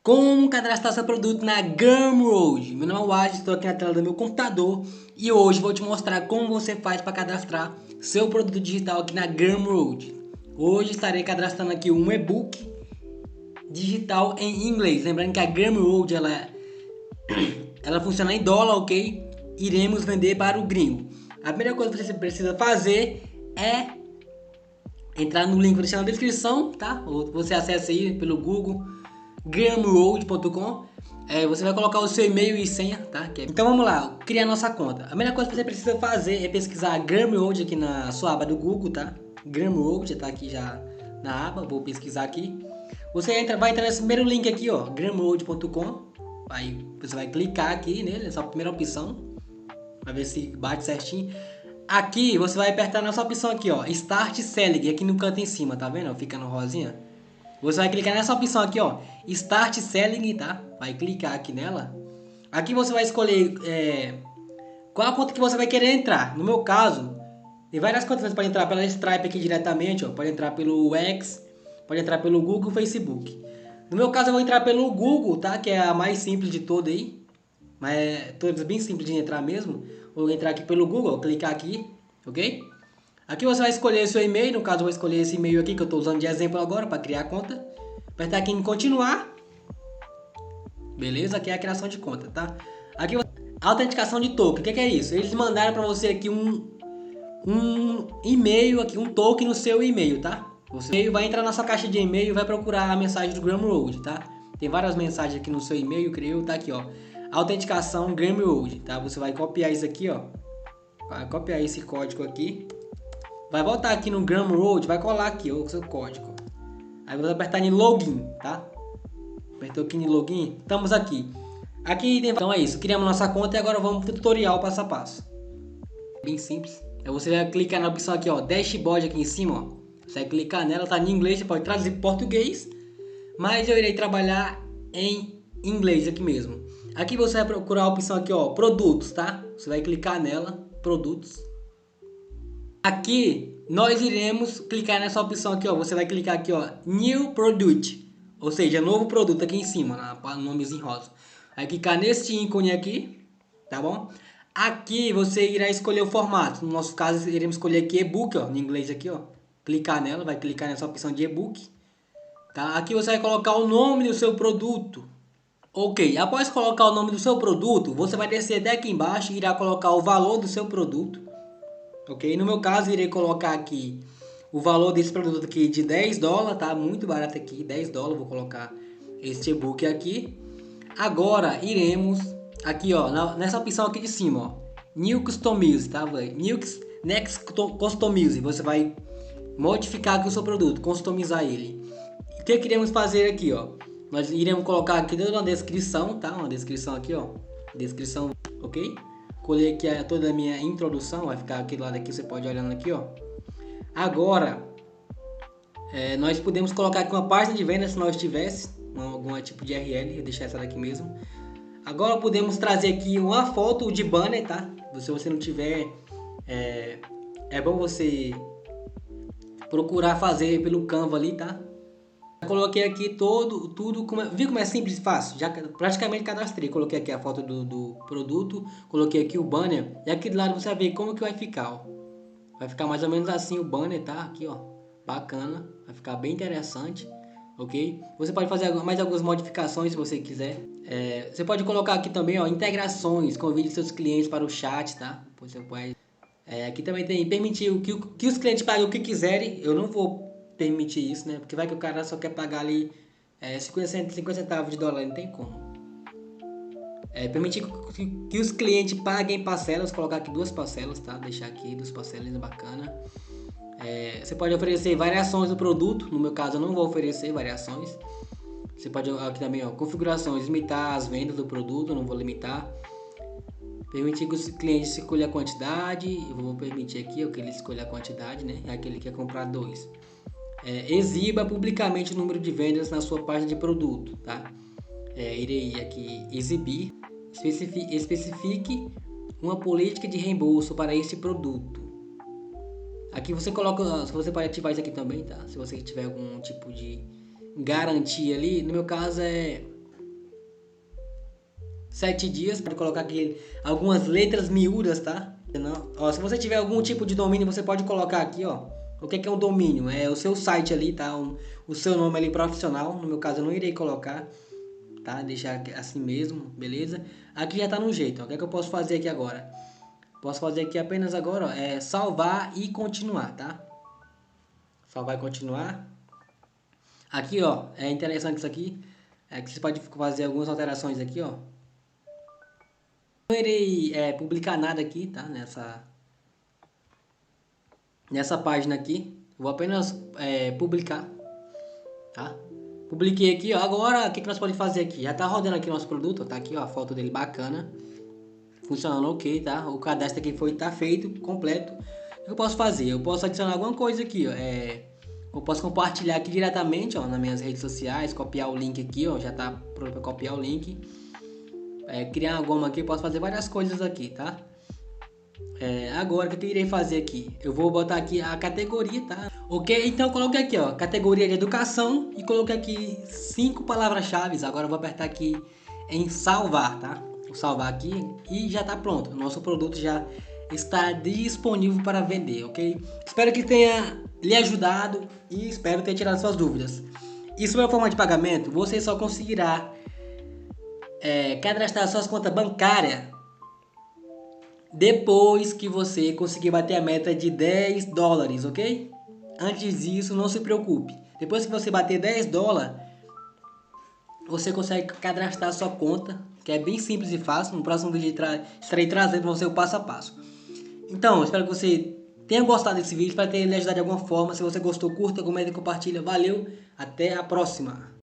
Como cadastrar seu produto na Gumroad? Meu nome é Wad, estou aqui na tela do meu computador e hoje vou te mostrar como você faz para cadastrar seu produto digital aqui na Gumroad. Hoje estarei cadastrando aqui um e-book digital em inglês. Lembrando que a Gumroad ela funciona em dólar, ok? Iremos vender para o gringo. A primeira coisa que você precisa fazer é entrar no link que eu deixei na descrição, tá? Ou você acessa aí pelo Google gumroad.com. Você vai colocar o seu e-mail e senha, tá? Então vamos lá, criar nossa conta. A primeira coisa que você precisa fazer é pesquisar Gumroad aqui na sua aba do Google, tá? Gumroad tá aqui já na aba, vou pesquisar aqui. Você vai entrar nesse primeiro link aqui, ó, gumroad.com. Aí você vai clicar aqui nele, essa é a primeira opção. Vai ver se bate certinho. Aqui você vai apertar nessa opção aqui, ó, Start Selling, aqui no canto em cima, tá vendo? Fica no rosinha. Você vai clicar nessa opção aqui, ó, Start Selling, tá? Vai clicar aqui nela. Aqui você vai escolher qual a conta que você vai querer entrar. No meu caso, tem várias contas. Você pode entrar pela Stripe aqui diretamente, ó. Pode entrar pelo X, pode entrar pelo Google, Facebook. No meu caso, eu vou entrar pelo Google, tá? Que é a mais simples de toda aí. Mas é todas bem simples de entrar mesmo. Vou entrar aqui pelo Google, ó, clicar aqui, ok? Aqui você vai escolher seu e-mail, no caso eu vou escolher esse e-mail aqui que eu estou usando de exemplo agora para criar a conta. Apertar aqui em continuar. Beleza, aqui é a criação de conta, tá? Aqui autenticação de token, o que é isso? Eles mandaram para você aqui um e-mail, aqui, um token no seu e-mail, tá? Você vai entrar na sua caixa de e-mail e vai procurar a mensagem do Gumroad, tá? Tem várias mensagens aqui no seu e-mail, creio, tá aqui, ó. Autenticação Gumroad, tá? Você vai copiar isso aqui, ó. Vai copiar esse código aqui. Vai voltar aqui no Gumroad, vai colar aqui o seu código. Aí você vai apertar em login, tá? Apertou aqui em login, estamos aqui. Aqui tem... Então é isso, criamos nossa conta e agora vamos pro tutorial passo a passo. Bem simples. Aí você vai clicar na opção aqui, ó, Dashboard aqui em cima, ó. Você vai clicar nela, tá em inglês, você pode traduzir para português, mas eu irei trabalhar em inglês aqui mesmo. Aqui você vai procurar a opção aqui, ó, produtos, tá? Você vai clicar nela, produtos. Aqui nós iremos clicar nessa opção aqui, ó. Você vai clicar aqui, ó, New Product, ou seja, novo produto aqui em cima, no nomezinho rosa. Vai clicar nesse ícone aqui, tá bom? Aqui você irá escolher o formato. No nosso caso, iremos escolher aqui e-book, ó, em inglês aqui, ó. Clicar nela, vai clicar nessa opção de e-book, tá? Aqui você vai colocar o nome do seu produto. Ok, após colocar o nome do seu produto, você vai descer até aqui embaixo e irá colocar o valor do seu produto. Ok, no meu caso irei colocar aqui o valor desse produto aqui de $10, tá? Muito barato aqui, $10, vou colocar este e-book aqui. Agora iremos aqui, ó, nessa opção aqui de cima, ó, New Customize, tá? Next Customize, você vai modificar aqui o seu produto, customizar ele. O que queremos fazer aqui, ó? Nós iremos colocar aqui dentro da descrição, tá? Uma descrição aqui, ó, descrição, ok? Colei aqui toda a minha introdução, vai ficar aqui do lado aqui, você pode ir olhando aqui, ó. Agora, nós podemos colocar aqui uma página de venda se nós tivesse algum tipo de URL, vou deixar essa daqui mesmo. Agora podemos trazer aqui uma foto de banner, tá? Se você não tiver, é bom você procurar fazer pelo Canva ali, tá? Coloquei aqui tudo, viu como é simples e fácil? Já praticamente cadastrei. Coloquei aqui a foto do produto, coloquei aqui o banner e aqui do lado você vai ver como que vai ficar, ó. Vai ficar mais ou menos assim o banner, tá? Aqui, ó, bacana, vai ficar bem interessante, ok? Você pode fazer mais algumas modificações se você quiser. Você pode colocar aqui também, ó, integrações, convide seus clientes para o chat, tá? Você pode. Aqui também tem permitir que os clientes paguem o que quiserem. Eu não vou permitir isso, né? Porque vai que o cara só quer pagar ali 50 centavos de dólar, não tem como. Permitir que os clientes paguem parcelas, colocar aqui 2 parcelas, tá? Deixar aqui 2 parcelas, bacana. Você pode oferecer variações do produto, no meu caso eu não vou oferecer variações. Você pode aqui também, ó, configurações, limitar as vendas do produto, eu não vou limitar. Permitir que os clientes escolham a quantidade, eu vou permitir aqui que ele escolha a quantidade, né? É aquele que quer comprar 2. Exiba publicamente o número de vendas na sua página de produto, tá? Irei aqui exibir, especifique uma política de reembolso para este produto. Aqui você coloca, você pode ativar isso aqui também, tá? Se você tiver algum tipo de garantia ali, no meu caso 7 dias. Pode colocar aqui algumas letras miúdas, tá? Não. Ó, se você tiver algum tipo de domínio, você pode colocar aqui, ó. O que é um domínio? É o seu site ali, tá? O seu nome ali profissional. No meu caso, eu não irei colocar, tá? Deixar assim mesmo, beleza? Aqui já tá no jeito, ó. O que é que eu posso fazer aqui agora? Posso fazer aqui apenas agora, ó, é salvar e continuar, tá? Salvar e continuar. Aqui, ó, é interessante isso aqui, é que você pode fazer algumas alterações aqui, ó. Não irei publicar nada aqui, tá? Nessa página aqui. Vou apenas publicar, tá? Publiquei aqui, ó. Agora, o que nós podemos fazer aqui? Já tá rodando aqui o nosso produto, ó. Tá aqui, ó, a foto dele bacana. Funcionando ok, tá? O cadastro aqui tá feito, completo. O que eu posso fazer? Eu posso adicionar alguma coisa aqui, ó. Eu posso compartilhar aqui diretamente, ó, nas minhas redes sociais, copiar o link aqui, ó. Já tá pronto para copiar o link. Criar uma goma aqui, eu posso fazer várias coisas aqui, tá? Agora, o que eu irei fazer aqui? Eu vou botar aqui a categoria, tá? Ok? Então eu coloquei aqui, ó, categoria de educação e coloquei aqui 5 palavras-chave. Agora eu vou apertar aqui em salvar, tá? Vou salvar aqui e já tá pronto. O nosso produto já está disponível para vender, ok? Espero que tenha lhe ajudado e espero ter tirado suas dúvidas. E sobre a forma de pagamento, você só conseguirá cadastrar suas contas bancárias depois que você conseguir bater a meta de $10, ok? Antes disso, não se preocupe. Depois que você bater $10, você consegue cadastrar sua conta, que é bem simples e fácil. No próximo vídeo estarei trazendo para você o passo a passo. Então, espero que você tenha gostado desse vídeo, para ter lhe ajudado de alguma forma. Se você gostou, curta, comenta e compartilha. Valeu, até a próxima!